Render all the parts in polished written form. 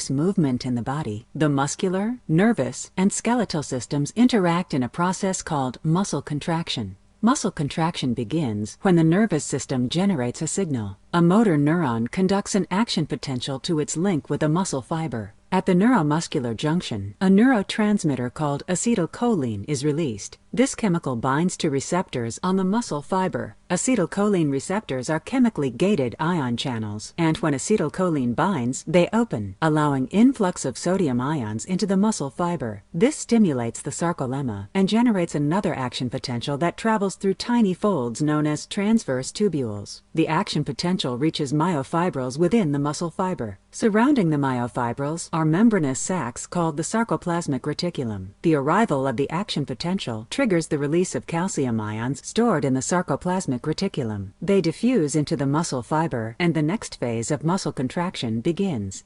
movement in the body, the muscular, nervous, and skeletal systems interact in a process called muscle contraction. Muscle contraction begins when the nervous system generates a signal. A motor neuron conducts an action potential to its link with a muscle fiber. At the neuromuscular junction, a neurotransmitter called acetylcholine is released. This chemical binds to receptors on the muscle fiber. Acetylcholine receptors are chemically gated ion channels, and when acetylcholine binds, they open, allowing influx of sodium ions into the muscle fiber. This stimulates the sarcolemma and generates another action potential that travels through tiny folds known as transverse tubules. The action potential reaches myofibrils within the muscle fiber. Surrounding the myofibrils are membranous sacs called the sarcoplasmic reticulum. The arrival of the action potential triggers the release of calcium ions stored in the sarcoplasmic reticulum. They diffuse into the muscle fiber, and the next phase of muscle contraction begins.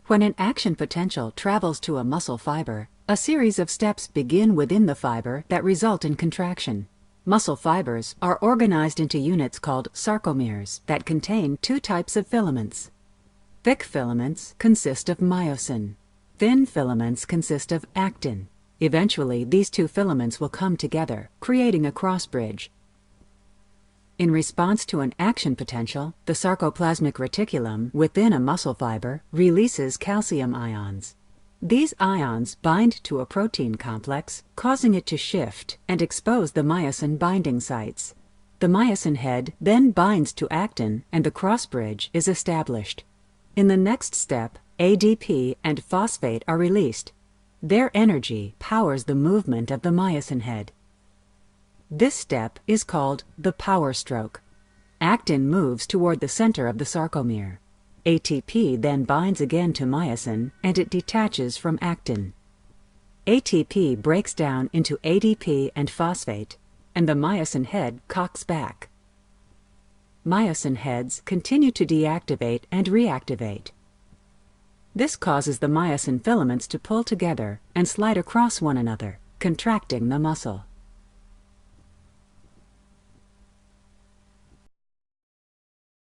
When an action potential travels to a muscle fiber, a series of steps begin within the fiber that result in contraction. Muscle fibers are organized into units called sarcomeres that contain two types of filaments. Thick filaments consist of myosin. Thin filaments consist of actin. Eventually, these two filaments will come together, creating a cross bridge. In response to an action potential, the sarcoplasmic reticulum within a muscle fiber releases calcium ions. These ions bind to a protein complex, causing it to shift and expose the myosin binding sites. The myosin head then binds to actin, and the cross bridge is established. In the next step, ADP and phosphate are released. Their energy powers the movement of the myosin head. This step is called the power stroke. Actin moves toward the center of the sarcomere. ATP then binds again to myosin, and it detaches from actin. ATP breaks down into ADP and phosphate, and the myosin head cocks back. Myosin heads continue to deactivate and reactivate. This causes the myosin filaments to pull together and slide across one another, contracting the muscle.